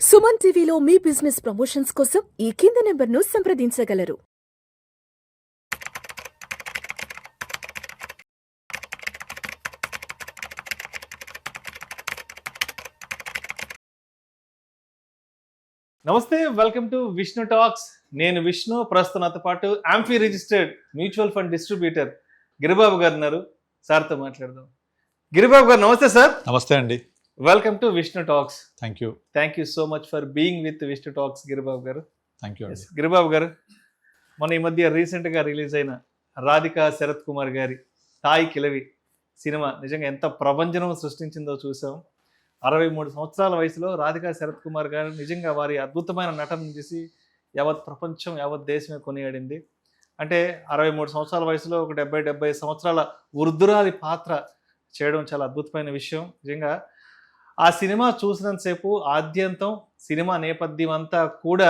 సుమన్ టీవీలో మీ business promotions కోసం ఈ కింది నెంబర్ను సంప్రదించగలరు. నమస్తే, వెల్కమ్ టు విష్ణు టాక్స్. నేను విష్ణు. ప్రస్తుతం నాతో పాటు amphi registered mutual fund distributor Giribabu గారు ఉన్నారు. సార్తో మాట్లాడదాం. గిరిబాబు గారు నమస్తే సార్. నమస్తే అండి. Welcome to Vishnu Talks. Thank you so much for being with Vishnu Talks Giribabu garu. Thank you. Giribabu గారు, మన ఈ మధ్య రీసెంట్గా రిలీజ్ అయిన రాధికా శరత్ కుమార్ గారి తాయి కిలవి సినిమా నిజంగా ఎంత ప్రభంజనం సృష్టించిందో చూసాం. 63 సంవత్సరాల వయసులో రాధికా శరత్ కుమార్ గారు నిజంగా వారి అద్భుతమైన నటన చేసి యావత్ ప్రపంచం, యావత్ దేశమే కొనియాడింది. అంటే 63 సంవత్సరాల వయసులో ఒక 70 సంవత్సరాల వృద్ధురాలి పాత్ర చేయడం చాలా అద్భుతమైన విషయం. నిజంగా ఆ సినిమా చూసినంతసేపు ఆద్యంతం సినిమా నేపథ్యం అంతా కూడా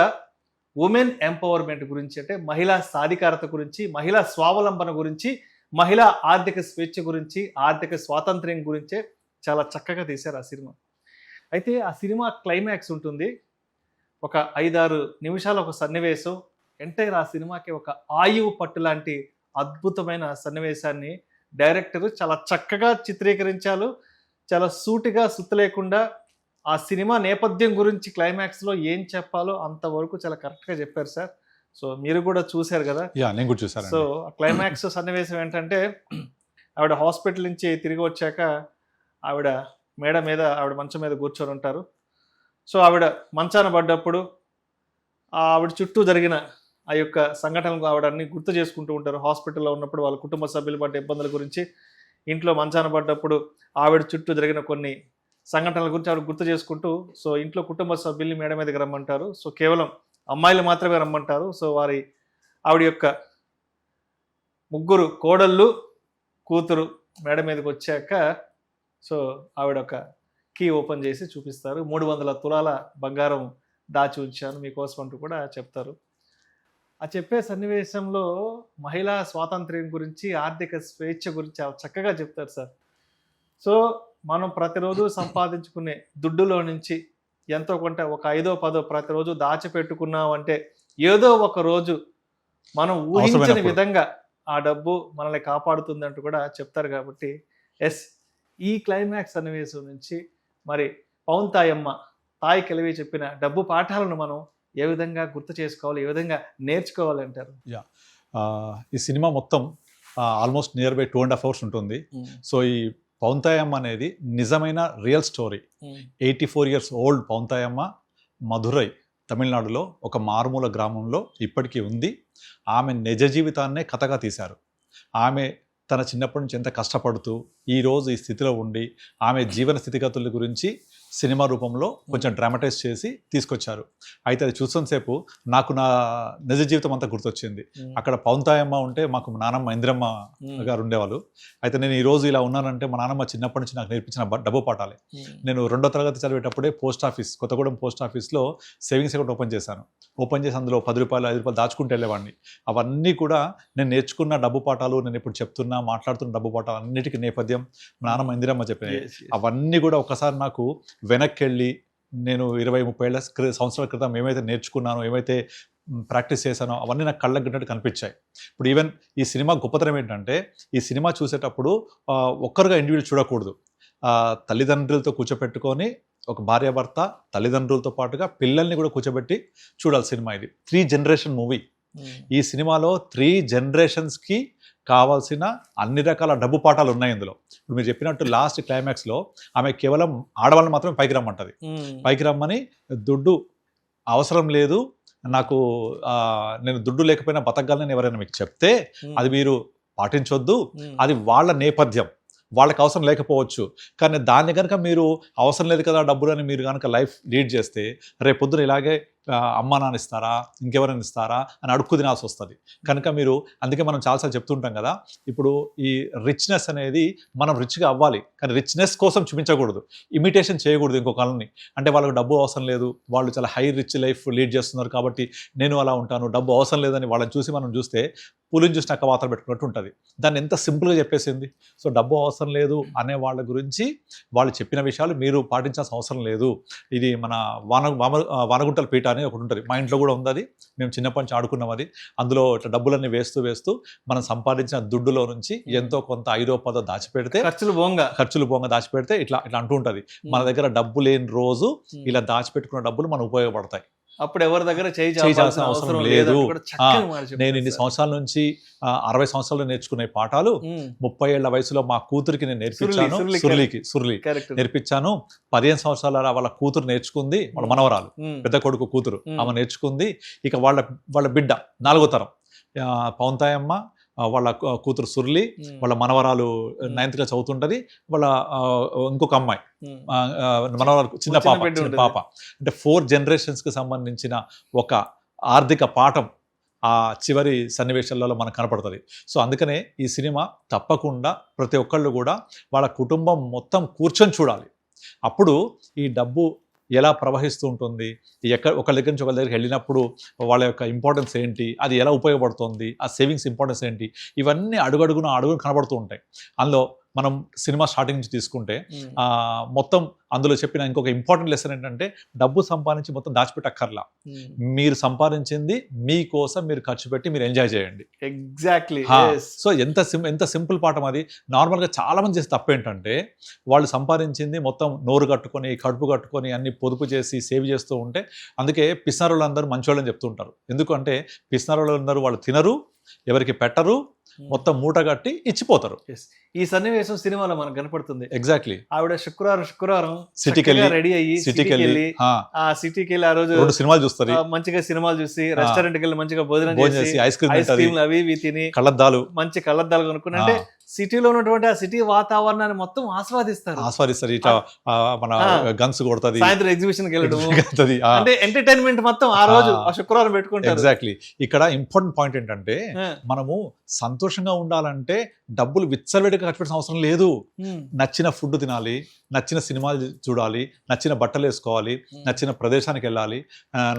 ఉమెన్ ఎంపవర్మెంట్ గురించి, అంటే మహిళా సాధికారత గురించి, మహిళా స్వావలంబన గురించి, మహిళా ఆర్థిక స్వేచ్ఛ గురించి, ఆర్థిక స్వాతంత్ర్యం గురించే చాలా చక్కగా తీశారు ఆ సినిమా. అయితే ఆ సినిమా క్లైమాక్స్ ఉంటుంది, ఒక 5-6 నిమిషాల ఒక సన్నివేశం. ఎంటైర్ ఆ సినిమాకి ఒక ఆయువు పట్టు లాంటి అద్భుతమైన సన్నివేశాన్ని డైరెక్టర్ చాలా చక్కగా చిత్రీకరించారు. చాలా సూటిగా, సుత్తు లేకుండా ఆ సినిమా నేపథ్యం గురించి క్లైమాక్స్లో ఏం చెప్పాలో అంతవరకు చాలా కరెక్ట్గా చెప్పారు సార్. సో మీరు కూడా చూశారు కదా? నేను కూడా చూసాను. సో క్లైమాక్స్ సన్నివేశం ఏంటంటే, ఆవిడ హాస్పిటల్ నుంచి తిరిగి వచ్చాక ఆవిడ మేడ మీద, ఆవిడ మంచం మీద కూర్చొని ఉంటారు. సో ఆవిడ మంచాన పడ్డప్పుడు ఆవిడ చుట్టూ జరిగిన ఆ యొక్క సంఘటనలు ఆవిడ అన్ని గుర్తు చేసుకుంటూ ఉంటారు. హాస్పిటల్లో ఉన్నప్పుడు వాళ్ళ కుటుంబ సభ్యులు పడ్డ ఇబ్బందుల గురించి, ఇంట్లో మంచాన పడ్డప్పుడు ఆవిడ చుట్టూ జరిగిన కొన్ని సంఘటనల గురించి ఆవిడ గుర్తు చేసుకుంటూ, సో ఇంట్లో కుటుంబ సభ్యుల్ని మేడ మీదకి రమ్మంటారు. సో కేవలం అమ్మాయిలు మాత్రమే రమ్మంటారు. సో ఆవిడ యొక్క ముగ్గురు కోడళ్ళు, కూతురు మేడ మీదకి వచ్చాక, సో ఆవిడ ఒక కీ ఓపెన్ చేసి చూపిస్తారు. 300 తులాల బంగారం దాచి ఉంచాను మీకోసం అంటూ కూడా చెప్తారు. ఆ చెప్పే సన్నివేశంలో మహిళా స్వాతంత్ర్యం గురించి, ఆర్థిక స్వేచ్ఛ గురించి చక్కగా చెప్తారు సార్. సో మనం ప్రతిరోజు సంపాదించుకునే దుడ్డులో నుంచి ఎంతో కొంత, ఒక 5-10 ప్రతిరోజు దాచిపెట్టుకున్నాం అంటే ఏదో ఒక రోజు మనం ఊహించని విధంగా ఆ డబ్బు మనల్ని కాపాడుతుంది అంటూ కూడా చెప్తారు. కాబట్టి ఈ క్లైమాక్స్ సన్నివేశం నుంచి మరి పవన్ తాయమ్మ, తాయి కిలవి చెప్పిన డబ్బు పాఠాలను మనం ఏ విధంగా గుర్తు చేసుకోవాలి, ఏ విధంగా నేర్చుకోవాలి అంటారు? ఈ సినిమా మొత్తం ఆల్మోస్ట్ నియర్ బై 2.5 hours ఉంటుంది. సో ఈ పవన్ తాయమ్మ అనేది నిజమైన real story. 84 years old Pavan Tayamma Madurai, తమిళనాడులో ఒక మారుమూల గ్రామంలో ఇప్పటికీ ఉంది. ఆమె నిజ జీవితాన్నే కథగా తీశారు. ఆమె తన చిన్నప్పటి నుంచి ఎంత కష్టపడుతూ ఈరోజు ఈ స్థితిలో ఉండి ఆమె జీవన స్థితిగతుల గురించి సినిమా రూపంలో కొంచెం డ్రామటైజ్ చేసి తీసుకొచ్చారు. అయితే అది చూసినంతసేపు నాకు నా నిజ జీవితం అంతా గుర్తొచ్చింది. అక్కడ పవన్ తాయమ్మ ఉంటే మాకు నానమ్మ ఇందిరమ్మ గారు ఉండేవాళ్ళు. అయితే నేను ఈరోజు ఇలా ఉన్నానంటే మా నానమ్మ చిన్నప్పటి నుంచి నాకు నేర్పించిన డబ్బు పాఠాలే. నేను 2వ తరగతి చదివేటప్పుడే పోస్ట్ ఆఫీస్, కొత్తగూడెం పోస్ట్ ఆఫీస్లో సేవింగ్స్ అకౌంట్ ఓపెన్ చేసి అందులో 10 రూపాయలు 5 రూపాయలు దాచుకుంటూ వెళ్ళేవాడిని. అవన్నీ కూడా నేను నేర్చుకున్న డబ్బు పాఠాలు, నేను ఇప్పుడు చెప్తున్నా మాట్లాడుతున్న డబ్బు పాఠాలు అన్నిటికీ నేపథ్యం మా నానమ్మ ఇందిరమ్మ చెప్పినాయి. అవన్నీ కూడా ఒకసారి నాకు వెనక్కి వెళ్ళి నేను 20-30 సంవత్సరాల క్రితం ఏమైతే నేర్చుకున్నానో, ఏమైతే ప్రాక్టీస్ చేశానో అవన్నీ నాకు కళ్ళకు గిన్నట్టు కనిపించాయి. ఇప్పుడు ఈవెన్ ఈ సినిమా గొప్పతనం ఏంటంటే, ఈ సినిమా చూసేటప్పుడు ఒక్కరుగా ఇండివిజువల్ చూడకూడదు. తల్లిదండ్రులతో కూర్చోపెట్టుకొని, ఒక భార్యాభర్త తల్లిదండ్రులతో పాటుగా పిల్లల్ని కూడా కూర్చోబెట్టి చూడాలి సినిమా. ఇది 3 జనరేషన్ మూవీ. ఈ సినిమాలో 3 generations కావాల్సిన అన్ని రకాల డబ్బు పాఠాలు ఉన్నాయి ఇందులో. ఇప్పుడు మీరు చెప్పినట్టు లాస్ట్ క్లైమాక్స్లో ఆమె కేవలం ఆడవాళ్ళని మాత్రమే పైకి రమ్మంటది. పైకి రమ్మని, దుడ్డు అవసరం లేదు నాకు, నేను దుడ్డు లేకపోయినా బతకగలని ఎవరైనా మీకు చెప్తే అది మీరు పాటించొద్దు. అది వాళ్ళ నేపథ్యం, వాళ్ళకి అవసరం లేకపోవచ్చు. కానీ దాన్ని కనుక మీరు అవసరం లేదు కదా డబ్బులు అని మీరు కనుక లైఫ్ లీడ్ చేస్తే రేపు పొద్దున ఇలాగే అమ్మ నాన్న ఇస్తారా, ఇంకెవరైనా ఇస్తారా అని అడుక్కు తినాల్సి వస్తుంది. కనుక మీరు, అందుకే మనం చాలాసార్లు చెప్తుంటాం కదా, ఇప్పుడు ఈ రిచ్నెస్ అనేది మనం రిచ్గా అవ్వాలి, కానీ రిచ్నెస్ కోసం చూపించకూడదు, ఇమిటేషన్ చేయకూడదు ఇంకొకళ్ళని. అంటే వాళ్ళకి డబ్బు అవసరం లేదు, వాళ్ళు చాలా హై రిచ్ లైఫ్ లీడ్ చేస్తున్నారు కాబట్టి నేను అలా ఉంటాను, డబ్బు అవసరం లేదని వాళ్ళని చూసి మనం చూస్తే పులిని చూసిన అక్క వాతలు పెట్టుకున్నట్టు ఉంటుంది. దాన్ని ఎంత సింపుల్గా చెప్పేసింది. సో డబ్బు అవసరం లేదు అనే వాళ్ళ గురించి వాళ్ళు చెప్పిన విషయాలు మీరు పాటించాల్సిన అవసరం లేదు. ఇది మన వానగుంటల పీఠ అని ఒకటి ఉంటుంది, మా ఇంట్లో కూడా ఉంది అది, మేము చిన్నప్పటి నుంచి ఆడుకున్నాం అది. అందులో ఇట్లా డబ్బులన్నీ వేస్తూ మనం సంపాదించిన దుడ్డులో నుంచి ఎంతో కొంత 5-10 దాచిపెడితే, ఖర్చులు బోంగ దాచిపెడితే ఇట్లా అంటూ ఉంటుంది. మన దగ్గర డబ్బు లేని రోజు ఇలా దాచిపెట్టుకున్న డబ్బులు మనకు ఉపయోగపడతాయి. అప్పుడు ఎవరి దగ్గర చేయాల్సిన అవసరం లేదు. నేను ఇన్ని సంవత్సరాల నుంచి 60 సంవత్సరాలు నేర్చుకునే పాఠాలు 30 ఏళ్ల వయసులో మా కూతురికి నేను నేర్పించాను. సుర్లి నేర్పించాను. 15 సంవత్సరాల వాళ్ళ కూతురు నేర్చుకుంది, వాళ్ళ మనవరాలు, పెద్ద కొడుకు కూతురు ఆమె నేర్చుకుంది. ఇక వాళ్ళ బిడ్డ 4వ తరం పౌంతాయమ్మ, వాళ్ళ కూతురు సుర్లి, వాళ్ళ మనవరాలు 9th క్లాస్ చదువుతుంటది, వాళ్ళ ఇంకొక అమ్మాయి మనవరాలు చిన్న పాప. అంటే 4 generations కి సంబంధించిన ఒక ఆర్థిక పాఠం ఆ చివరి సన్నివేశాలలో మనకు కనపడుతుంది. సో అందుకనే ఈ సినిమా తప్పకుండా ప్రతి ఒక్కళ్ళు కూడా వాళ్ళ కుటుంబం మొత్తం కూర్చొని చూడాలి. అప్పుడు ఈ డబ్బు ఎలా ప్రవహిస్తూ ఉంటుంది, ఒకళ్ళ దగ్గర నుంచి ఒకళ్ళ దగ్గరికి వెళ్ళినప్పుడు వాళ్ళ యొక్క ఇంపార్టెన్స్ ఏంటి, అది ఎలా ఉపయోగపడుతుంది, ఆ సేవింగ్స్ ఇంపార్టెన్స్ ఏంటి, ఇవన్నీ అడుగడుగున కనబడుతూ ఉంటాయి. అందులో మనం సినిమా స్టార్టింగ్ నుంచి తీసుకుంటే మొత్తం అందులో చెప్పిన ఇంకొక ఇంపార్టెంట్ లెసన్ ఏంటంటే, డబ్బు సంపాదించి మొత్తం దాచిపెట్టక్కర్లా. మీరు సంపాదించింది మీకోసం మీరు ఖర్చు పెట్టి మీరు ఎంజాయ్ చేయండి. ఎగ్జాక్ట్లీ. సో ఎంత సింపుల్ పాఠం అది. నార్మల్గా చాలా మంది చేసే తప్పు ఏంటంటే, వాళ్ళు సంపాదించింది మొత్తం నోరు కట్టుకొని కడుపు కట్టుకొని అన్ని పొదుపు చేసి సేవ్ చేస్తూ ఉంటే, అందుకే పిసినారులు అందరూ మంచోళ్ళని చెప్తుంటారు. ఎందుకంటే పిసినారులు అందరూ వాళ్ళు తినరు, ఎవరికి పెట్టరు, మొత్తం మూట కట్టి ఇచ్చిపోతారు. ఈ సన్నివేశం సినిమాలో మనకు కనపడుతుంది. ఎగ్జాక్ట్లీ. ఆవిడ శుక్రవారం సిటీకి రెడీ అయ్యి సిటీకి వెళ్ళి ఆ రోజు 2 సినిమాలు చూస్తారు, మంచిగా సినిమాలు చూసి రెస్టారెంట్ కి వెళ్ళి మంచిగా భోజనం చేసి ఐస్ క్రీమ్ అవి ఇవి తిని మంచి కళ్ళద్దాలు కొనుక్కుని, అంటే సిటీలో ఉన్నటువంటి ఆ సిటీ వాతావరణాన్ని మొత్తం ఆస్వాదిస్తారు. ఇట్లా మన గన్స్ కొడుతుంది, సాయంత్రం ఎగ్జిబిషన్ కి వెళ్ళడం, అంటే ఎంటర్టైన్మెంట్ మొత్తం ఆ రోజు శుక్రవారం పెట్టుకుంటారు. ఎగ్జాక్ట్లీ. ఇక్కడ ఇంపార్టెంట్ పాయింట్ ఏంటంటే, మనము సంతోషంగా ఉండాలంటే డబ్బులు విచ్చలవిడిగా ఖర్చు పెట్టిన అవసరం లేదు. నచ్చిన ఫుడ్ తినాలి, నచ్చిన సినిమాలు చూడాలి, నచ్చిన బట్టలు వేసుకోవాలి, నచ్చిన ప్రదేశానికి వెళ్ళాలి,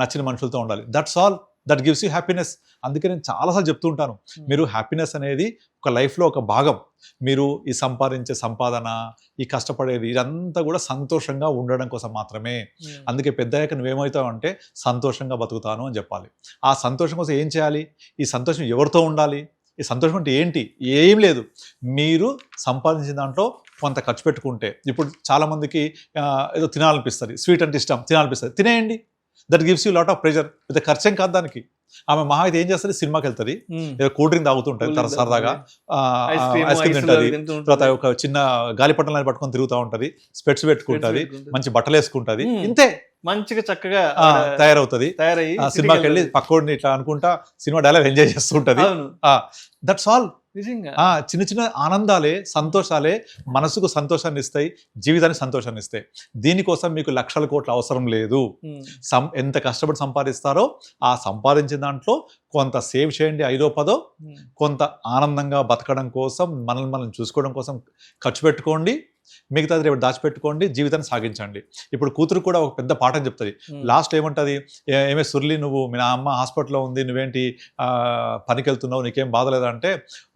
నచ్చిన మనుషులతో ఉండాలి. That's all. That gives you happiness. అందుకే నేను చాలాసార్లు చెప్తూ ఉంటాను, మీరు హ్యాపీనెస్ అనేది ఒక లైఫ్లో ఒక భాగం. మీరు ఈ సంపాదించే సంపాదన, ఈ కష్టపడేది, ఇదంతా కూడా సంతోషంగా ఉండడం కోసం మాత్రమే. అందుకే పెద్దయ్యాక నువ్వేమవుతావు అంటే, సంతోషంగా బతుకుతాను అని చెప్పాలి. ఆ సంతోషం కోసం ఏం చేయాలి? ఈ సంతోషం ఎవరితో ఉండాలి? ఈ సంతోషం అంటే ఏంటి? ఏం లేదు. మీరు సంపాదించిన దాంట్లో కొంత ఖర్చు పెట్టుకుంటే, ఇప్పుడు చాలామందికి ఏదో తినాలనిపిస్తుంది, స్వీట్ అంటే ఇష్టం, తినాలనిపిస్తుంది, తినేయండి. That gives you lot of pleasure. పెద్ద ఖర్చేం కాదు దానికి. ఆమె మహా అయితే ఏం చేస్తుంది, సినిమాకి వెళ్తుంది, ఏదో కూల్ డ్రింక్ తాగుతుంటుంది, సరదాగా ఐస్ క్రీమ్ తింటుంది, తర్వాత ఒక చిన్న గాలిపట్టణాన్ని పట్టుకొని తిరుగుతూ ఉంటుంది, స్పెట్స్ పెట్టుకుంటుంది, మంచి బట్టలు వేసుకుంటుంది, ఇంతే. మంచిగా చక్కగా తయారవుతుంది. సినిమాకి వెళ్ళి పక్కోడిని ఇట్లా అనుకుంటా సినిమా డైలాగ్ ఎంజాయ్ చేస్తుంటది. That's all. చిన్న చిన్న ఆనందాలే, సంతోషాలే మనసుకు సంతోషాన్ని ఇస్తాయి, జీవితానికి సంతోషాన్ని ఇస్తాయి. దీనికోసం మీకు లక్షల కోట్ల అవసరం లేదు. ఎంత కష్టపడి సంపాదిస్తారో ఆ సంపాదించిన దాంట్లో కొంత సేవ్ చేయండి, 5-10, కొంత ఆనందంగా బతకడం కోసం, మనల్ని మనం చూసుకోవడం కోసం ఖర్చు పెట్టుకోండి. మిగతాది రేపు దాచిపెట్టుకోండి, జీవితాన్ని సాగించండి. ఇప్పుడు కూతురు కూడా ఒక పెద్ద పాఠం చెప్తుంది. లాస్ట్ ఏమంటుంది, ఏమే సుర్లి, నువ్వు మీ అమ్మ హాస్పిటల్లో ఉంది, నువ్వేంటి పనికి వెళ్తున్నావు, నీకేం బాధ లేదంటే,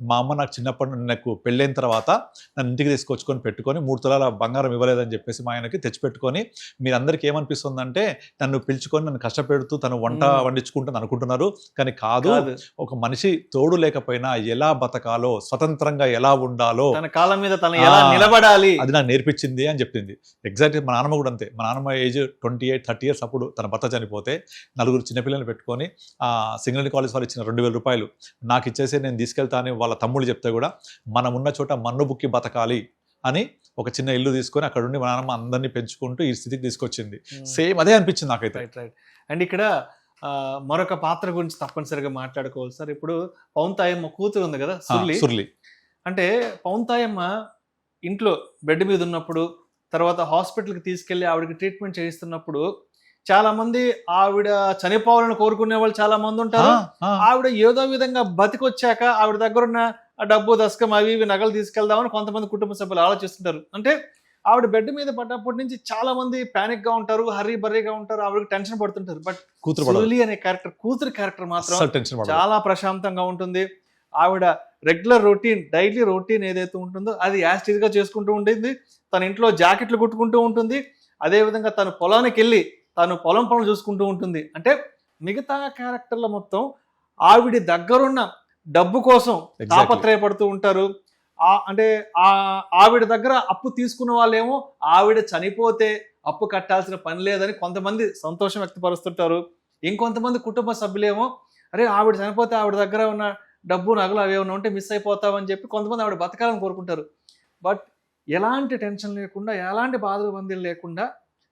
మా అమ్మ నాకు చిన్నప్పటి నుండి నాకు పెళ్ళైన తర్వాత నన్ను ఇంటికి తీసుకొచ్చుకొని పెట్టుకొని 3 తులాల బంగారం ఇవ్వలేదని చెప్పేసి మా ఆయనకి తెచ్చిపెట్టుకొని, మీరందరికీ ఏమనిపిస్తుందంటే నన్ను పిలుచుకొని నన్ను కష్టపెడుతూ తను వంట వండించుకుంటుంది అనుకుంటున్నారు. కానీ కాదు, ఒక మనిషి తోడు లేకపోయినా ఎలా బతకాలో, స్వతంత్రంగా ఎలా ఉండాలో, తన కాళ్ళ మీద తను ఎలా నిలబడాలి, అది నాకు నేర్పించింది అని చెప్పింది. ఎగ్జాక్ట్లీ మా నాన్నమ్మ కూడా అంతే. మా నాన్నమ్మ ఏజ్ 28-30 years అప్పుడు తన భర్త చనిపోతే 4 చిన్నపిల్లల్ని పెట్టుకొని సింగరేణి కాలేజ్ వాళ్ళు ఇచ్చిన 2000 రూపాయలు నాకు ఇచ్చేసి నేను తీసుకెళ్తాను వాళ్ళ తమ్ముళ్ళు చెప్తే కూడా, మనం ఉన్న చోట మన్ను బుక్కి బతకాలి అని ఒక చిన్న ఇల్లు తీసుకొని అక్కడ ఉండి మా నాన్నమ్మ అందరినీ పెంచుకుంటూ ఈ స్థితికి తీసుకొచ్చింది. సేమ్ అదే అనిపించింది నాకైతే. అండ్ ఇక్కడ మరొక పాత్ర గురించి తప్పనిసరిగా మాట్లాడుకోవాలి సార్. ఇప్పుడు పౌంతాయమ్మ కూతురు ఉంది కదా, సుర్లి. అంటే పౌంతాయమ్మ ఇంట్లో బెడ్ మీద ఉన్నప్పుడు, తర్వాత హాస్పిటల్కి తీసుకెళ్లి ఆవిడకి ట్రీట్మెంట్ చేయిస్తున్నప్పుడు, చాలా మంది ఆవిడ చనిపోవాలని కోరుకునే వాళ్ళు చాలా మంది ఉంటారు. ఆవిడ ఏదో విధంగా బతికొచ్చాక ఆవిడ దగ్గర ఉన్న డబ్బు, దశకం, అవి ఇవి నగలు తీసుకెళ్దామని కొంతమంది కుటుంబ సభ్యులు ఆలోచిస్తుంటారు. అంటే ఆవిడ బెడ్ మీద పడ్డప్పటి నుంచి చాలా మంది ప్యానిక్ గా ఉంటారు, హర్రీ బర్రీగా ఉంటారు, ఆవిడకి టెన్షన్ పడుతుంటారు. బట్ సుర్లి అనే క్యారెక్టర్, కూతురు క్యారెక్టర్ మాత్రం చాలా ప్రశాంతంగా ఉంటుంది. ఆవిడ రెగ్యులర్ రొటీన్, డైలీ రొటీన్ ఏదైతే ఉంటుందో అది యాస్టీజ్గా చేసుకుంటూ ఉంటుంది. తన ఇంట్లో జాకెట్లు కుట్టుకుంటూ ఉంటుంది. అదేవిధంగా తను పొలానికి వెళ్ళి తను పొలం పనులు చూసుకుంటూ ఉంటుంది. అంటే మిగతా క్యారెక్టర్ల మొత్తం ఆవిడ దగ్గరున్న డబ్బు కోసం తాపత్రయపడుతూ ఉంటారు. అంటే ఆవిడ దగ్గర అప్పు తీసుకున్న వాళ్ళేమో ఆవిడ చనిపోతే అప్పు కట్టాల్సిన పని లేదని కొంతమంది సంతోషం వ్యక్తపరుస్తుంటారు. ఇంకొంతమంది కుటుంబ సభ్యులేమో అరే ఆవిడ చనిపోతే ఆవిడ దగ్గర ఉన్న డబ్బు నగలు అవి ఏమైనా ఉంటే మిస్ అయిపోతామని చెప్పి కొంతమంది ఆవిడ బతకాలని కోరుకుంటారు. బట్ ఎలాంటి టెన్షన్ లేకుండా, ఎలాంటి బాధలు బందీలు లేకుండా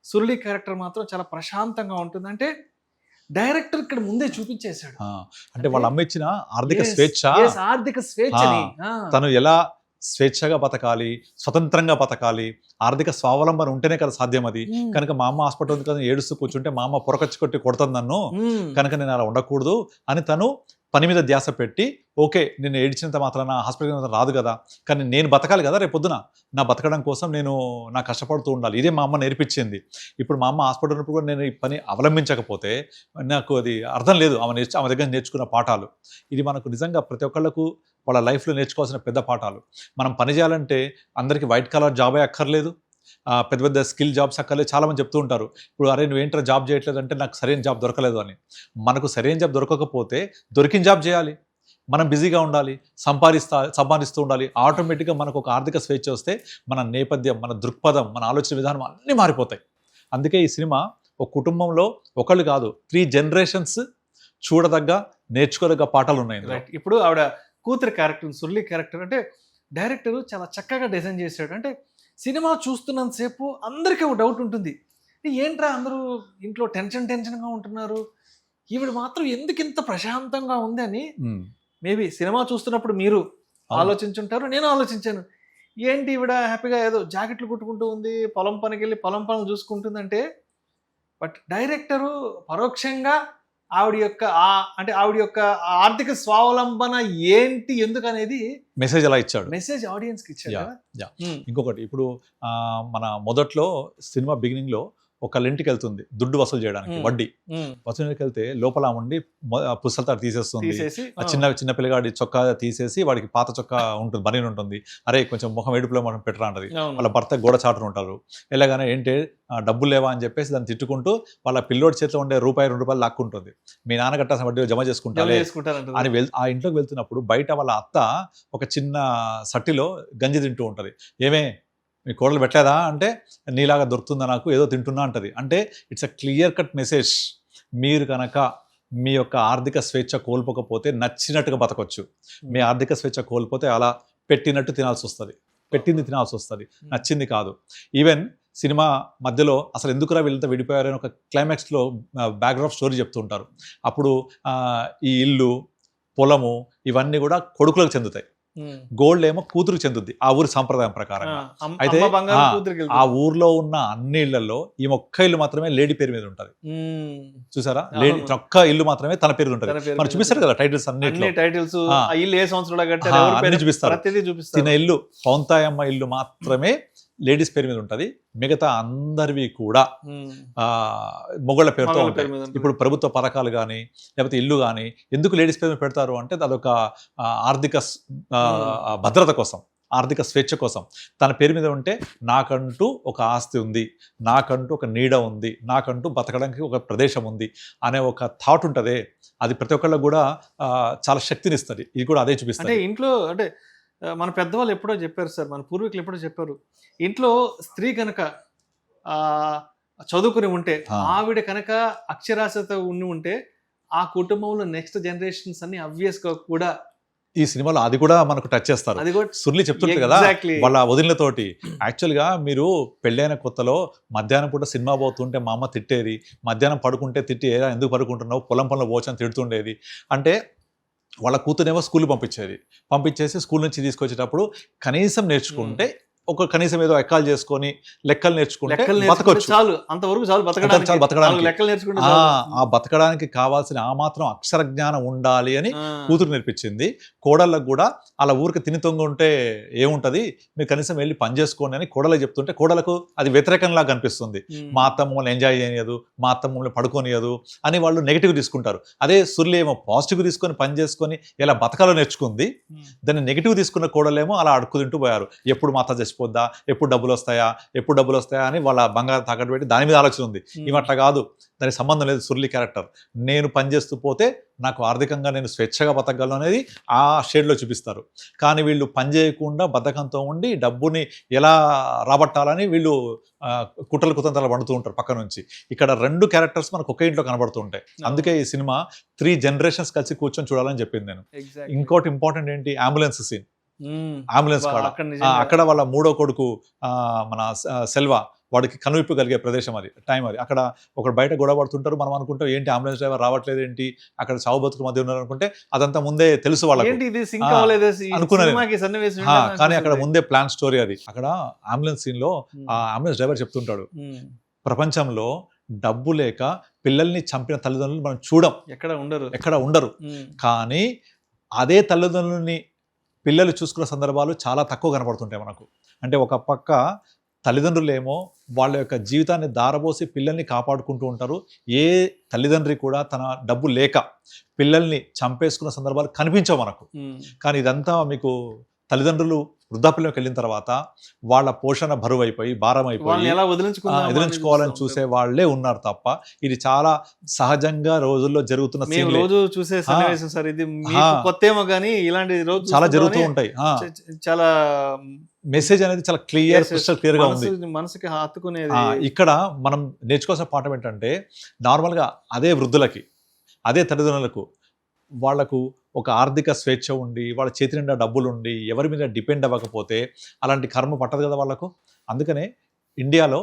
సురళి క్యారెక్టర్ మాత్రం చాలా ప్రశాంతంగా ఉంటుంది. అంటే డైరెక్టర్ ఇక్కడ ముందే చూపించేశాడు. అంటే వాళ్ళ అమ్మ ఇచ్చిన ఆర్థిక స్వేచ్ఛ, ఆర్థిక స్వేచ్ఛని తను ఎలా స్వేచ్ఛగా బతకాలి, స్వతంత్రంగా బతకాలి, ఆర్థిక స్వావలంబన ఉంటేనే కదా సాధ్యం అది. కనుక మా అమ్మ హాస్పిటల్ ఉంది కదా ఏడుస్తూ కూర్చుంటే మా అమ్మ పొరకచ్చి కొట్టి కొడుతుంది నన్ను, కనుక నేను అలా ఉండకూడదు అని తను పని మీద ధ్యాస పెట్టి ఓకే నేను ఏడ్చినంత మాత్రాన హాస్పిటల్ రాదు కదా, కానీ నేను బతకాలి కదా రేపు పొద్దున, నా బతకడం కోసం నేను నా కష్టపడుతూ ఉండాలి. ఇదే మా అమ్మ నేర్పించింది. ఇప్పుడు మా అమ్మ హాస్పిటల్ ఉన్నప్పుడు కూడా నేను ఈ పని అవలంబించకపోతే నాకు అది అర్థం లేదు. ఆమె దగ్గర నేర్చుకున్న పాఠాలు ఇది మనకు నిజంగా ప్రతి ఒక్కళ్ళకు వాళ్ళ లైఫ్లో నేర్చుకోవాల్సిన పెద్ద పాఠాలు. మనం పని చేయాలంటే అందరికీ వైట్ కలర్ జాబే అక్కర్లేదు, పెద్ద పెద్ద స్కిల్ జాబ్స్ అక్కర్లేదు. చాలామంది చెప్తూ ఉంటారు ఇప్పుడు అరే నువ్వేంట్రా జాబ్ చేయట్లేదు అంటే నాకు సరైన జాబ్ దొరకలేదు అని. మనకు సరైన జాబ్ దొరకకపోతే దొరికిన జాబ్ చేయాలి, మనం బిజీగా ఉండాలి, సంపాదిస్తూ ఉండాలి. ఆటోమేటిక్గా మనకు ఒక ఆర్థిక స్వేచ్ఛ వస్తే మన నేపథ్యం, మన దృక్పథం, మన ఆలోచన విధానం అన్నీ మారిపోతాయి. అందుకే ఈ సినిమా ఒక కుటుంబంలో ఒకళ్ళు కాదు 3 generations చూడదగ్గ నేర్చుకోదగ్గ పాఠాలు ఉన్నాయి. ఇప్పుడు ఆవిడ కూతురు క్యారెక్టర్ సురళి క్యారెక్టర్ అంటే డైరెక్టర్ చాలా చక్కగా డిజైన్ చేశాడు. అంటే సినిమా చూస్తున్నంతసేపు అందరికీ ఒక డౌట్ ఉంటుంది, ఏంట్రా అందరూ ఇంట్లో టెన్షన్గా ఉంటున్నారు, ఈవిడ మాత్రం ఎందుకు ఇంత ప్రశాంతంగా ఉంది అని మేబీ సినిమా చూస్తున్నప్పుడు మీరు ఆలోచించుంటారు, నేను ఆలోచించాను. ఏంటి ఈవిడ హ్యాపీగా ఏదో జాకెట్లు కుట్టుకుంటూ ఉంది, పొలం పనికి వెళ్ళి పొలం పనులు చూసుకుంటుందంటే, బట్ డైరెక్టరు పరోక్షంగా ఆవిడ యొక్క ఆర్థిక స్వావలంబన ఏంటి ఎందుకు అనేది మెసేజ్ అలా ఇచ్చాడు, మెసేజ్ ఆడియన్స్కి ఇచ్చాడు. ఇంకొకటి ఇప్పుడు మన మొదట్లో సినిమా బిగినింగ్ లో ఒకళ్ళ ఇంటికి వెళ్తుంది దుడ్డు వసూలు చేయడానికి, వడ్డీ వసూలుకి వెళ్తే లోపల ఉండి పుస్తకాలు తీసేస్తుంది. చిన్న పిల్లగాడి చొక్కా తీసేసి వాడికి పాత చొక్కా ఉంటుంది, బనీన్ ఉంటుంది, అరే కొంచెం ముఖం ఏడుపులో మనం పెట్టరా అంటది. వాళ్ళ భర్త గోడ చాటును ఉంటారు. ఎలాగానే ఏంటి డబ్బులు లేవా అని చెప్పేసి దాన్ని తిట్టుకుంటూ వాళ్ళ పిల్లోడి చేతిలో ఉండే ₹2 లాక్కుంటుంది. మీ నాన్న కట్టాల్సిన వడ్డీ జమ చేసుకుంటారు అని ఆ ఇంట్లోకి వెళ్తున్నప్పుడు బయట వాళ్ళ అత్త ఒక చిన్న సట్టిలో గంజి తింటూ ఉంటది. ఏమే మీ కోడలు పెట్టలేదా అంటే నీలాగా దొరుకుతుందా నాకు, ఏదో తింటున్నా అంటది. అంటే it's a clear cut message. మీరు కనుక మీ యొక్క ఆర్థిక స్వేచ్ఛ కోల్పోకపోతే నచ్చినట్టుగా బతకొచ్చు, మీ ఆర్థిక స్వేచ్ఛ కోల్పోతే అలా పెట్టినట్టు తినాల్సి వస్తుంది, పెట్టింది తినాల్సి వస్తుంది, నచ్చింది కాదు. ఈవెన్ సినిమా మధ్యలో అసలు ఎందుకురా వీళ్ళతో విడిపోయారని ఒక క్లైమాక్స్లో బ్యాక్గ్రౌండ్ స్టోరీ చెప్తూ ఉంటారు. అప్పుడు ఈ ఇల్లు, పొలము ఇవన్నీ కూడా కొడుకులకు చెందుతాయి, గోల్డ్ ఏమో కూతురుకు చెందుద్ది ఆ ఊరి సంప్రదాయం ప్రకారంగా. అయితే ఆ ఊర్లో ఉన్న అన్ని ఇళ్లలో ఈ ఒక్క ఇల్లు మాత్రమే లేడీ పేరు మీద ఉంటది. చూసారా, లేడీ ఒక్క ఇల్లు మాత్రమే తన పేరు ఉంటది. మనం చూపిస్తారు కదా టైటిల్స్ అన్ని చూపిస్తారు. తిన ఇల్లు పౌంతాయమ్మ ఇల్లు మాత్రమే లేడీస్ పేరు మీద ఉంటది, మిగతా అందరివి కూడా మొగళ్ళ పేరుతో ఉంటాయి. ఇప్పుడు ప్రభుత్వ పథకాలు కానీ లేకపోతే ఇల్లు కానీ ఎందుకు లేడీస్ పేరు మీద పెడతారు అంటే అదొక ఆర్థిక భద్రత కోసం, ఆర్థిక స్వేచ్ఛ కోసం. తన పేరు మీద ఉంటే నాకంటూ ఒక ఆస్తి ఉంది, నాకంటూ ఒక నీడ ఉంది, నాకంటూ బతకడానికి ఒక ప్రదేశం ఉంది అనే ఒక థాట్ ఉంటుంది. అది ప్రతి ఒక్కళ్ళకు కూడా చాలా శక్తినిస్తుంది. ఇది కూడా అదే చూపిస్తుంది. అంటే ఇంట్లో అంటే మన పెద్దవాళ్ళు ఎప్పుడో చెప్పారు సార్, మన పూర్వీకులు ఎప్పుడో చెప్పారు, ఇంట్లో స్త్రీ కనుక చదువుకుని ఉంటే, ఆవిడ కనుక అక్షరాస్యత ఉంటే ఆ కుటుంబంలో నెక్స్ట్ జనరేషన్స్ అన్ని అబ్వియస్గా కూడా ఈ సినిమాలో అది కూడా మనకు టచ్ చేస్తారు. సుర్లి చెప్తుంది కదా వాళ్ళ వదినలతోటి, యాక్చువల్గా మీరు పెళ్ళైన కొత్తలో మధ్యాహ్నం పూట సినిమా పోతుంటే మా అమ్మ తిట్టేది, మధ్యాహ్నం పడుకుంటే తిట్టి ఏరా ఎందుకు పడుకుంటున్నావు, పొలం పనులు పోచని తిడుతుండేది. అంటే వాళ్ళ కూతురేమో స్కూల్ పంపించేసి స్కూల్ నుంచి తీసుకొచ్చేటప్పుడు కనీసం నేర్చుకుంటే ఒక కనీసం ఏదో ఎక్కాలు చేసుకొని లెక్కలు నేర్చుకుంటే లెక్కలు నేర్చుకుంటే బతకొచ్చు. చాలు, అంతవరకు చాలు బతకడానికి. చాలు బతకడానికి. నాలుగు లెక్కలు నేర్చుకుంటే ఆ చాలు. ఆ బతకడానికి కావాల్సిన ఆ మాత్రం అక్షర జ్ఞానం ఉండాలి అని ఆ. కూతురు నేర్పించింది. కోడళ్ళకు కూడా అలా ఊరికి తిని తొంగి ఉంటే ఏముంటది, మీరు కనీసం వెళ్ళి పని చేసుకోండి అని కోడలకు చెప్తుంటే కోడలకు అది వ్యతిరేకంలా కనిపిస్తుంది. మా అత్త మమ్మల్ని ఎంజాయ్ చేయనియదు, మా అత్త మమ్మల్ని పడుకోనియదు అని వాళ్ళు నెగిటివ్ తీసుకుంటారు. అదే సుర్లి ఏమో పాజిటివ్ తీసుకొని పని చేసుకొని ఎలా బతకాలో నేర్చుకుంది. దాన్ని నెగిటివ్ తీసుకున్న కోడలేమో అలా అడుక్కు తింటూ పోయారు. ఎప్పుడు మా అత్త చచ్చిపోద్దా, ఎప్పుడు డబ్బులు వస్తాయా అని వాళ్ళ బంగారం తాకట్టు పెట్టి దాని మీద ఆలోచన ఉంది. ఇవట్లా కాదు, దానికి సంబంధం లేదు. సుర్లి క్యారెక్టర్ నేను పనిచేస్తూ పోతే నాకు ఆర్థికంగా నేను స్వేచ్ఛగా బతకగలను అనేది ఆ షేడ్లో చూపిస్తారు. కానీ వీళ్ళు పని చేయకుండా బద్ధకంతో ఉండి డబ్బుని ఎలా రాబట్టాలని వీళ్ళు కుట్రలు కుతంత్రాలు వండుతూ ఉంటారు పక్క నుంచి. ఇక్కడ 2 క్యారెక్టర్స్ మనకు ఒకే ఇంట్లో కనబడుతూ ఉంటాయి. అందుకే ఈ సినిమా 3 జనరేషన్స్ కలిసి కూర్చొని చూడాలని చెప్పింది నేను. ఇంకోటి ఇంపార్టెంట్ ఏంటి, అంబులెన్స్ సీన్. అంబులెన్స్ అక్కడ వాళ్ళ 3వ కొడుకు మన సెల్వా, వాడికి కనువిప్పు కలిగే ప్రదేశం అది, టైం అది. అక్కడ ఒకడు బయట గొడవ పడుతుంటారు. మనం అనుకుంటాం ఏంటి అంబులెన్స్ డ్రైవర్ రావట్లేదు ఏంటి, అక్కడ చావు బతుకు మధ్య ఉన్నారు అనుకుంటే అదంతా ముందే తెలుసు వాళ్ళకి అనుకున్నారు. కానీ అక్కడ ముందే ప్లాన్ స్టోరీ అది. అక్కడ అంబులెన్స్ సీన్ లో ఆ అంబులెన్స్ డ్రైవర్ చెప్తుంటాడు, ప్రపంచంలో డబ్బు లేక పిల్లల్ని చంపిన తల్లిదండ్రులు మనం చూడం, ఎక్కడ ఉండరు. కానీ అదే తల్లిదండ్రులని పిల్లలు చూసుకున్న సందర్భాలు చాలా తక్కువ కనపడుతుంటాయి మనకు. అంటే ఒక పక్క తల్లిదండ్రులేమో వాళ్ళ యొక్క జీవితాన్ని దారబోసి పిల్లల్ని కాపాడుకుంటూ ఉంటారు. ఏ తల్లిదండ్రి కూడా తన డబ్బు లేక పిల్లల్ని చంపేసుకున్న సందర్భాలు కనిపించవు మనకు. కానీ ఇదంతా మీకు తల్లిదండ్రులు వృద్ధాప్యంలోకి వెళ్ళిన తర్వాత వాళ్ళ పోషణ బరువు అయిపోయి భారం అయిపోయి వదిలించుకోవాలని చూసే వాళ్ళే ఉన్నారు తప్ప ఇది చాలా సహజంగా రోజుల్లో జరుగుతున్న రోజు చూసే సన్నివేశం సార్. ఇది కొత్త ఏమో కానీ ఇలాంటి రోజు చాలా జరుగుతూ ఉంటాయి. చాలా మెసేజ్ అనేది చాలా క్లియర్ గా ఉంది, మనసుకి హత్తుకునేది. ఇక్కడ మనం నేర్చుకోవాల్సిన పాఠం ఏంటంటే, నార్మల్ గా అదే వృద్ధులకి అదే తల్లిదండ్రులకు వాళ్లకు ఒక ఆర్థిక స్వేచ్ఛ ఉండి వాళ్ళ చేతి నిండా డబ్బులు ఉండి ఎవరి మీద డిపెండ్ అవ్వకపోతే అలాంటి కర్మ పట్టదు కదా వాళ్ళకు. అందుకనే ఇండియాలో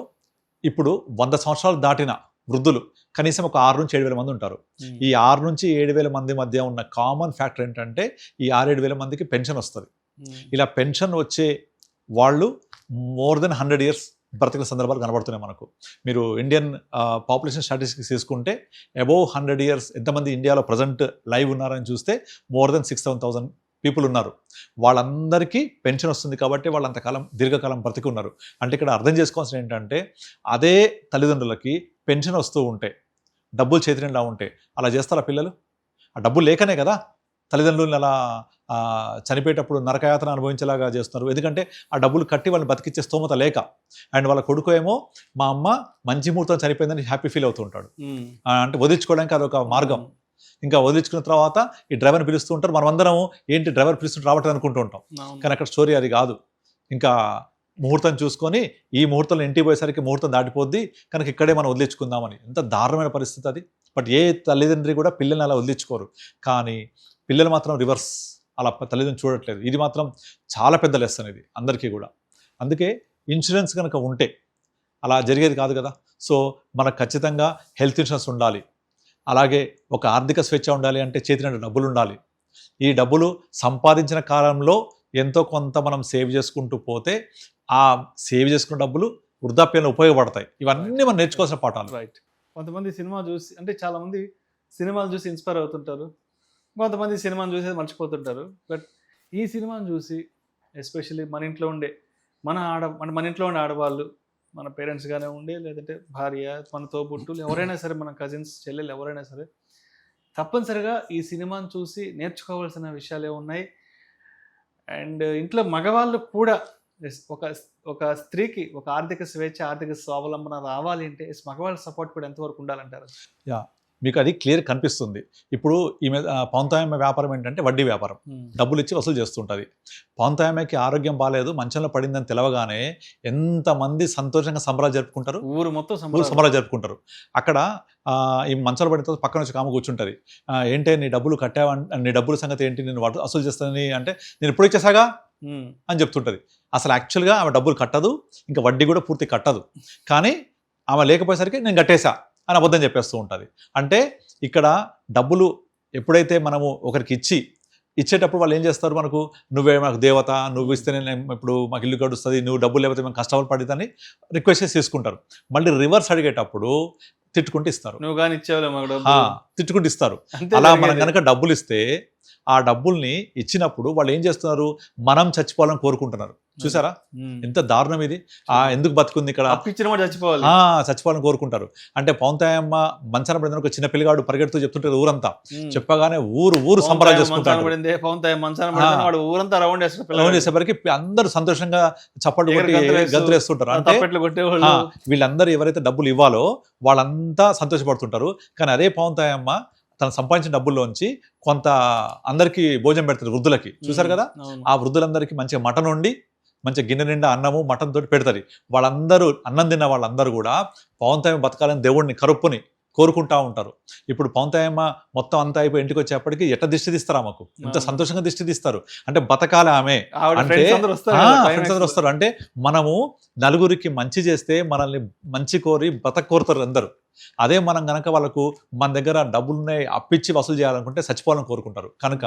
ఇప్పుడు 100 సంవత్సరాలు దాటిన వృద్ధులు కనీసం ఒక 6 నుంచి 7,000 మంది ఉంటారు. ఈ 6 నుంచి 7,000 మంది మధ్య ఉన్న కామన్ ఫ్యాక్టర్ ఏంటంటే ఈ 6-7,000 మందికి పెన్షన్ వస్తుంది. ఇలా పెన్షన్ వచ్చే వాళ్ళు మోర్ దెన్ 100 years బ్రతికిన సందర్భాలు కనబడుతున్నాయి మనకు. మీరు ఇండియన్ పాపులేషన్ స్టాటిస్టిక్స్ తీసుకుంటే అబోవ్ 100 years ఎంతమంది ఇండియాలో ప్రజెంట్ లైవ్ ఉన్నారని చూస్తే మోర్ దెన్ 6,000 పీపుల్ ఉన్నారు. వాళ్ళందరికీ పెన్షన్ వస్తుంది కాబట్టి వాళ్ళు అంతకాలం దీర్ఘకాలం బ్రతికి ఉన్నారు. అంటే ఇక్కడ అర్థం చేసుకోవాల్సిన ఏంటంటే, అదే తల్లిదండ్రులకి పెన్షన్ వస్తూ ఉంటే డబ్బులు చేతి నిండా ఉంటే అలా చేస్తారా పిల్లలు? ఆ డబ్బులు లేకనే కదా తల్లిదండ్రులను అలా చనిపోయేటప్పుడు నరకయాతన అనుభవించేలాగా చేస్తున్నారు. ఎందుకంటే ఆ డబ్బులు కట్టి వాళ్ళని బతికిచ్చే స్తోమత లేక. అండ్ వాళ్ళ కొడుకు ఏమో మా అమ్మ మంచి ముహూర్తం చనిపోయిందని హ్యాపీ ఫీల్ అవుతూ ఉంటాడు. అంటే వదిలించుకోవడానికి అదొక మార్గం. ఇంకా వదిలించుకున్న తర్వాత ఈ డ్రైవర్ని పిలుస్తూ ఉంటారు. మనమందరం ఏంటి డ్రైవర్ పిలుస్తుంటే రావట్లేదు అనుకుంటూ ఉంటాం. కానీ అక్కడ స్టోరీ అది కాదు. ఇంకా ముహూర్తం చూసుకొని ఈ ముహూర్తంలో ఇంటికి పోయేసరికి ముహూర్తం దాటిపోద్ది కనుక ఇక్కడే మనం వదిలించుకుందామని. ఎంత దారుణమైన పరిస్థితి అది. బట్ ఏ తల్లిదండ్రి కూడా పిల్లల్ని అలా వదిలించుకోరు. కానీ పిల్లలు మాత్రం రివర్స్, అలా తల్లిదండ్రులు చూడట్లేదు. ఇది మాత్రం చాలా పెద్ద లెసన్ ఇది అందరికీ కూడా. అందుకే ఇన్సూరెన్స్ కనుక ఉంటే అలా జరిగేది కాదు కదా. సో మనకు ఖచ్చితంగా హెల్త్ ఇన్సూరెన్స్ ఉండాలి. అలాగే ఒక ఆర్థిక స్వేచ్ఛ ఉండాలి అంటే చేతిన డబ్బులు ఉండాలి. ఈ డబ్బులు సంపాదించిన కాలంలో ఎంతో కొంత మనం సేవ్ చేసుకుంటూ పోతే ఆ సేవ్ చేసుకున్న డబ్బులు వృద్ధాప్యంలో ఉపయోగపడతాయి. ఇవన్నీ మనం నేర్చుకోవాల్సిన పాఠాలు. రైట్. కొంతమంది సినిమా చూసి, అంటే చాలామంది సినిమాలు చూసి ఇన్స్పైర్ అవుతుంటారు, కొంతమంది సినిమాను చూసి మర్చిపోతుంటారు. బట్ ఈ సినిమాను చూసి ఎస్పెషల్లీ మన ఇంట్లో ఉండే ఆడవాళ్ళు, మన పేరెంట్స్ గానే ఉండే, లేదంటే భార్య, మన తోబుట్టులు ఎవరైనా సరే, మన కజిన్స్, చెల్లెలు ఎవరైనా సరే తప్పనిసరిగా ఈ సినిమాను చూసి నేర్చుకోవాల్సిన విషయాలు ఏమున్నాయి. అండ్ ఇంట్లో మగవాళ్ళు కూడా ఒక స్త్రీకి ఒక ఆర్థిక స్వేచ్ఛ, ఆర్థిక స్వావలంబన రావాలి అంటే మగవాళ్ళ సపోర్ట్ కూడా ఎంతవరకు ఉండాలంటారు? మీకు అది క్లియర్ కనిపిస్తుంది. ఇప్పుడు ఈమె పౌంతాయమ్మ వ్యాపారం ఏంటంటే వడ్డీ వ్యాపారం, డబ్బులు ఇచ్చి వసూలు చేస్తుంటుంది. పౌంతాయమ్మకి ఆరోగ్యం బాగాలేదు, మంచంలో పడిందని తెలవగానే ఎంతమంది సంతోషంగా సంబరాలు జరుపుకుంటారు, ఊరు మొత్తం సంబరాలు జరుపుకుంటారు. అక్కడ ఈ మంచంలో పడిన తర్వాత పక్కన వచ్చి కామ కూర్చుంటుంది. ఏంటే నీ డబ్బులు కట్టావా, నీ డబ్బుల సంగతి ఏంటి, నేను వసూలు చేస్తానని అంటే నేను ఎప్పుడు ఇచ్చేసాగా అని చెప్తుంటుంది. అసలు యాక్చువల్గా ఆమె డబ్బులు కట్టదు, ఇంకా వడ్డీ కూడా పూర్తి కట్టదు. కానీ ఆమె లేకపోయేసరికి నేను కట్టేశా అని అబద్ధం చెప్పేస్తూ ఉంటుంది. అంటే ఇక్కడ డబ్బులు ఎప్పుడైతే మనము ఒకరికి ఇచ్చి ఇచ్చేటప్పుడు వాళ్ళు ఏం చేస్తారు, మనకు నువ్వే మాకు దేవత, నువ్వు ఇస్తేనే ఇప్పుడు మాకు ఇల్లు గడుస్తుంది, నువ్వు డబ్బులు లేకపోతే మేము కష్టాలు పడిద్దని రిక్వెస్ట్ చేసి తీసుకుంటారు. మళ్ళీ రివర్స్ అడిగేటప్పుడు తిట్టుకుంటూ ఇస్తారు, నువ్వు కానీ ఇచ్చేవాళ్ళే మాకు తిట్టుకుంటూ ఇస్తారు. అంతే అలా మనం జరిగేది. కనుక డబ్బులు ఇస్తే ఆ డబ్బుల్ని ఇచ్చినప్పుడు వాళ్ళు ఏం చేస్తున్నారు, మనం చచ్చిపోవాలని కోరుకుంటున్నారు. చూసారా ఎంత దారుణం ఇది. ఎందుకు బతుకుంది ఇక్కడ, అప్పిచ్చిన మాట చచ్చిపోవాలి. చచ్చిపోవాలని కోరుకుంటారు. అంటే పవన్తాయమ్మ మంచాన పడిన ఒక చిన్న పిల్లగాడు పరిగెడుతూ చెప్తుంటారు ఊరంతా, చెప్పగానే ఊరు సంబరాలు చేసుకుంటారు. వాడు ఊరంతా రౌండ్ రౌండ్ చేసేసరికి అందరూ సంతోషంగా చప్పట్లు కొట్టి గంతులేస్తుంటారు. అంటే కొట్టేవాళ్ళు. వీళ్ళందరూ ఎవరైతే డబ్బులు ఇవ్వాలో వాళ్ళంతా సంతోషపడుతుంటారు. కానీ అదే పవన్తాయమ్మ తను సంపాదించిన డబ్బుల్లోంచి కొంత అందరికి భోజనం పెడతారు వృద్ధులకి. చూసారు కదా, ఆ వృద్ధులందరికీ మంచిగా మటన్ వండి మంచిగా గిన్నె నిండా అన్నము మటన్ తోటి పెడతారు. వాళ్ళందరూ అన్నం తిన్న వాళ్ళందరూ కూడా పవన్తాయమ్మ బతకాలని దేవుడిని కరుప్పుని కోరుకుంటా ఉంటారు. ఇప్పుడు పవన్తాయమ్మ మొత్తం అంతా అయిపోయి ఇంటికి వచ్చేప్పటికి ఎట్లా దిష్టి తీస్తారు ఆమెకు, ఎంత సంతోషంగా దిష్టి తీస్తారు. అంటే బతకాలి ఆమె అంటే ఫ్రెండ్స్ అందరూ వస్తారు. అంటే మనము నలుగురికి మంచి చేస్తే మనల్ని మంచి కోరి బతక కోరుతారు అందరూ. అదే మనం గనక వాళ్ళకు మన దగ్గర డబ్బులున్నాయి అప్పిచ్చి వసూలు చేయాలనుకుంటే చచ్చిపోవాలని కోరుకుంటారు. కనుక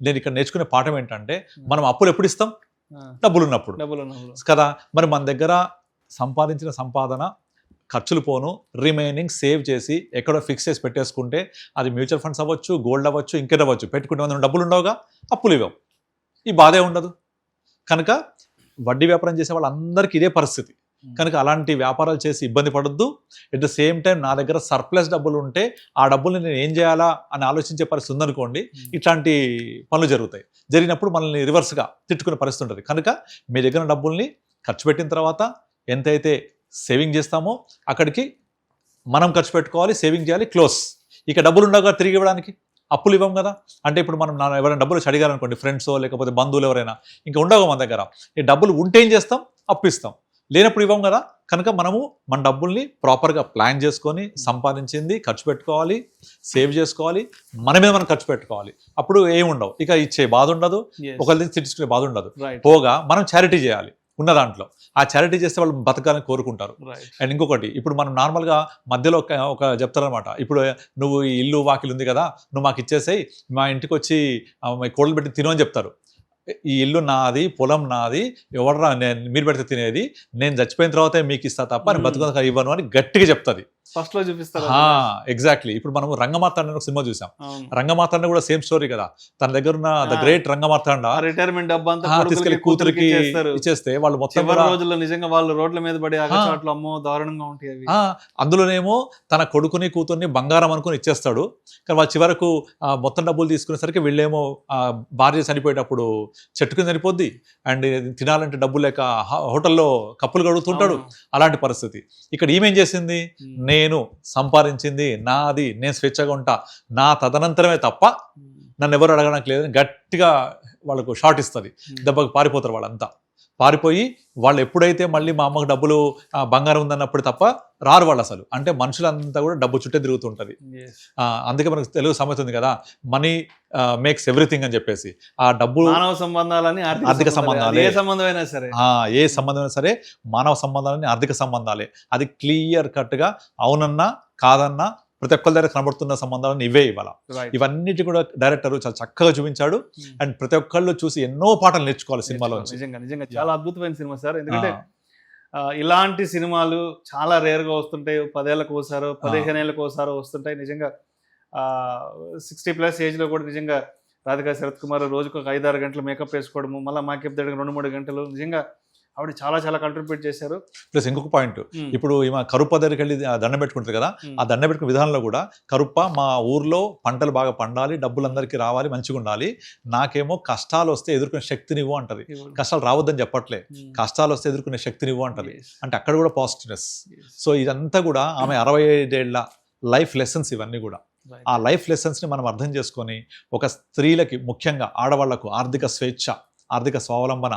నేను ఇక్కడ నేర్చుకునే పాఠం ఏంటంటే, మనం అప్పులు ఎప్పుడు ఇస్తాం, డబ్బులు ఉన్నప్పుడు కదా. మరి మన దగ్గర సంపాదించిన సంపాదన ఖర్చులు పోను రిమైనింగ్ సేవ్ చేసి ఎక్కడో ఫిక్స్ చేసి పెట్టేసుకుంటే, అది మ్యూచువల్ ఫండ్స్ అవ్వచ్చు, గోల్డ్ అవ్వచ్చు, ఇంకేట్ అవ్వచ్చు, పెట్టుకుంటే మనం డబ్బులు ఉండవుగా, అప్పులు ఇవ్వవు, ఈ బాధే ఉండదు. కనుక వడ్డీ వ్యాపారం చేసే వాళ్ళందరికీ ఇదే పరిస్థితి. కనుక అలాంటి వ్యాపారాలు చేసి ఇబ్బంది పడొద్దు. ఎట్ ద సేమ్ టైం నా దగ్గర సర్ప్లస్ డబ్బులు ఉంటే ఆ డబ్బుల్ని నేను ఏం చేయాలా అని ఆలోచించే పరిస్థితి ఉందనుకోండి, ఇట్లాంటి పనులు జరుగుతాయి. జరిగినప్పుడు మనల్ని రివర్స్గా తిట్టుకునే పరిస్థితి ఉంటుంది. కనుక మీ దగ్గర డబ్బుల్ని ఖర్చు పెట్టిన తర్వాత ఎంతైతే సేవింగ్ చేస్తామో అక్కడికి మనం ఖర్చు పెట్టుకోవాలి, సేవింగ్ చేయాలి, క్లోజ్. ఇక డబ్బులు ఉండగా తిరిగి ఇవ్వడానికి అప్పులు ఇవ్వం కదా. అంటే ఇప్పుడు మనం ఎవరైనా డబ్బులు అడిగారనుకోండి, ఫ్రెండ్సో లేకపోతే బంధువులు ఎవరైనా, ఇంకా ఉండవు మన దగ్గర. ఈ డబ్బులు ఉంటే ఏం చేస్తాం, అప్పు ఇస్తాం, లేనప్పుడు ఇవ్వం కదా. కనుక మనము మన డబ్బుల్ని ప్రాపర్గా ప్లాన్ చేసుకొని సంపాదించింది ఖర్చు పెట్టుకోవాలి, సేవ్ చేసుకోవాలి, మన మీద మనం ఖర్చు పెట్టుకోవాలి. అప్పుడు ఏముండవు, ఇక ఇచ్చే బాధ ఉండదు, ఒకరి తిట్టుకునే బాధ ఉండదు. పోగా మనం చారిటీ చేయాలి ఉన్న దాంట్లో. ఆ చారిటీ చేస్తే వాళ్ళు బతకాలని కోరుకుంటారు. అండ్ ఇంకొకటి, ఇప్పుడు మనం నార్మల్గా మధ్యలో ఒక చెప్తారనమాట, ఇప్పుడు నువ్వు ఈ ఇల్లు వాకిలు ఉంది కదా, నువ్వు మాకు ఇచ్చేసేయి, మా ఇంటికి వచ్చి కోడలు పెట్టి తిను అని చెప్తారు. ఈ ఇల్లు నాది, పొలం నాది, ఎవడరా మీరు పెడితే తినేది, నేను చచ్చిపోయిన తర్వాతే మీకు ఇస్తా తప్ప నేను బతుక ఇవ్వను అని గట్టిగా చెప్తుంది. ఫస్ట్ లో చూపిస్తారు. ఎగ్జాక్ట్లీ. ఇప్పుడు మనం రంగమార్తాండ ఒక సినిమా చూసాం. రంగమార్తాండ కూడా సేమ్ స్టోరీ కదా. తన దగ్గర ఉన్న ద గ్రేట్ రంగమార్తాండ రిటైర్మెంట్ డబ్బు తీసుకెళ్లి కూతురికి ఇచ్చేస్తే వాళ్ళు మొత్తం రోజుల్లో నిజంగా వాళ్ళు రోడ్ల మీద పడి అగచాట్లు అమ్మో దారుణంగా ఉంటాయి. అందులోనేమో తన కొడుకుని కూతుర్ని బంగారం అనుకుని ఇచ్చేస్తాడు. కానీ వాళ్ళు చివరకు మొత్తం డబ్బులు తీసుకునేసరికి వీళ్ళేమో భార్య చనిపోయేటప్పుడు చెట్టుకుని చనిపోద్ది, అండ్ తినాలంటే డబ్బు లేక హోటల్లో కప్పులు కడుగుతుంటాడు. అలాంటి పరిస్థితి. ఇక్కడ ఈమెం చేసింది, నేను సంపాదించింది నాది, నేను స్వేచ్ఛగా ఉంటా, నా తదనంతరమే తప్ప నన్ను ఎవరు అడగడానికి లేదని గట్టిగా వాళ్ళకు షార్ట్ ఇస్తుంది. దెబ్బకి పారిపోతారు వాళ్ళంతా. పారిపోయి వాళ్ళు ఎప్పుడైతే మళ్ళీ మా అమ్మకు డబ్బులు బంగారం ఉందన్నప్పుడు తప్ప రారు వాళ్ళు అసలు. అంటే మనుషులంతా కూడా డబ్బు చుట్టే తిరుగుతుంటది. అందుకే మనకు తెలుగు సామెత ఉంది కదా, మనీ మేక్స్ ఎవ్రీథింగ్ అని చెప్పేసి. ఆ డబ్బు మానవ సంబంధాలని ఆర్థిక సంబంధాలు, ఏ సంబంధమైనా సరే, ఏ సంబంధమైనా సరే మానవ సంబంధాలని ఆర్థిక సంబంధాలే. అది క్లియర్ కట్ గా అవునన్నా కాదన్నా ప్రతి ఒక్కరి దగ్గర కనబడుతున్న సంబంధాలను ఇవే ఇవ్వాల. ఇవన్నిటి కూడా డైరెక్టర్ చాలా చక్కగా చూపించాడు. అండ్ ప్రతి ఒక్కళ్ళు చూసి ఎన్నో పాటలు నేర్చుకోవాలి సినిమాలో. నిజంగా చాలా అద్భుతమైన సినిమా సార్. ఎందుకంటే ఇలాంటి సినిమాలు చాలా రేర్ గా వస్తుంటాయి. 10 ఏళ్ళకు ఒకసారో 15 ఏళ్ళకు ఒకసారో వస్తుంటాయి. నిజంగా 60+ ఏజ్ లో కూడా నిజంగా రాధికా శరత్ కుమార్ రోజుకు ఒక 5-6 గంటలు మేకప్ వేసుకోవడము, మళ్ళీ మేకప్ దగ్గర 2-3 గంటలు, నిజంగా ఆవిడ చాలా చాలా కంట్రిబ్యూట్ చేశారు. ప్లస్ ఇంకొక పాయింట్, ఇప్పుడు ఈమె కరుప్ప దగ్గరికి వెళ్ళి దండం పెట్టుకుంటారు కదా, ఆ దండం పెట్టుకునే విధానంలో కూడా కరుప్ప మా ఊర్లో పంటలు బాగా పండాలి, డబ్బులందరికీ రావాలి, మంచిగా ఉండాలి, నాకేమో కష్టాలు వస్తే ఎదుర్కొనే శక్తినివ్వు అంటది. కష్టాలు రావద్దని చెప్పట్లే, కష్టాలు వస్తే ఎదుర్కొనే శక్తినివ్వు అంటది. అంటే అక్కడ కూడా పాజిటివ్నెస్. సో ఇదంతా కూడా ఆమె 65 ఏళ్ల లైఫ్ లెసన్స్ ఇవన్నీ కూడా. ఆ లైఫ్ లెసన్స్ని మనం అర్థం చేసుకొని ఒక స్త్రీలకి, ముఖ్యంగా ఆడవాళ్లకు ఆర్థిక స్వేచ్ఛ, ఆర్థిక స్వావలంబన,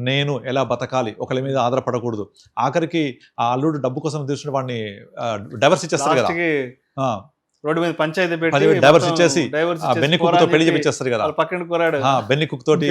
నేను ఎలా బతకాలి, ఒకరి మీద ఆధారపడకూడదు. ఆఖరికి ఆ అల్లుడు డబ్బు కోసం తీసుకున్న వాడిని డైవర్స్ ఇచ్చేస్తారు కదా, రోడ్డు మీద పంచాయతీ డైవర్స్ ఇచ్చేసి బెన్నీ కుక్ తో పెళ్లి చేపిచ్చేస్తారు కదా. బెన్నీ కుక్ తోటి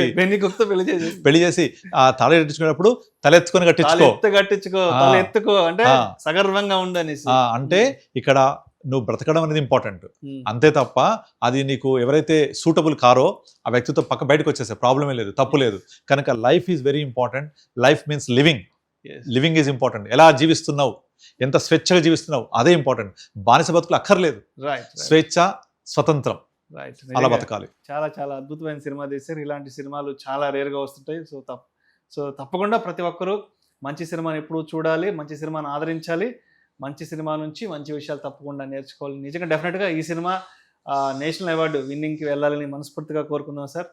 పెళ్లి చేసి ఆ తల ఎట్టించుకునేటప్పుడు తలెత్తుకొని కట్టించుకో ఎత్తుకో అంటే సగర్వంగా ఉండని. అంటే ఇక్కడ నువ్వు బ్రతకడం అనేది ఇంపార్టెంట్. ఉమ్, అంతే తప్ప అది నీకు ఎవరైతే సూటబుల్ కారో ఆ వ్యక్తితో బయటకు వచ్చేసే ప్రాబ్లమే లేదు, తప్పు లేదు. కనుక life is very important. Life means living. yes, living is important. ఎలా జీవిస్తున్నావు, ఎంత స్వేచ్ఛగా జీవిస్తున్నావు అదే ఇంపార్టెంట్. బానిస బతుకులు అక్కర్లేదు. right, right, స్వేచ్ఛ, స్వతంత్రం, right. అలా నిజంగా బతకాలి. చాలా చాలా అద్భుతమైన సినిమా తీశారు. ఇలాంటి సినిమాలు చాలా రేర్గా వస్తుంటాయి. సో తప్పకుండా ప్రతి ఒక్కరూ మంచి సినిమాని ఎప్పుడూ చూడాలి, మంచి సినిమాని ఆదరించాలి, మంచి సినిమా నుంచి మంచి విషయాలు తప్పకుండా నేర్చుకోవాలి. నిజంగా డెఫినెట్గా ఈ సినిమా నేషనల్ అవార్డు విన్నింగ్కి వెళ్ళాలని మనస్ఫూర్తిగా కోరుకుందాం సార్.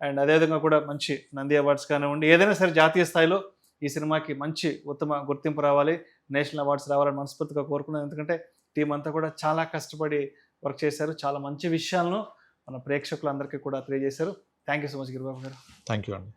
అండ్ అదేవిధంగా కూడా మంచి నంది అవార్డ్స్ కానివ్వండి, ఏదైనా సరే జాతీయ స్థాయిలో ఈ సినిమాకి మంచి ఉత్తమ గుర్తింపు రావాలి, నేషనల్ అవార్డ్స్ రావాలని మనస్ఫూర్తిగా కోరుకున్నాను. ఎందుకంటే టీం అంతా కూడా చాలా కష్టపడి వర్క్ చేశారు, చాలా మంచి విషయాలను మన ప్రేక్షకులందరికీ కూడా తెలియజేశారు. Thank you so much Giribabu garu. Thank you అండి.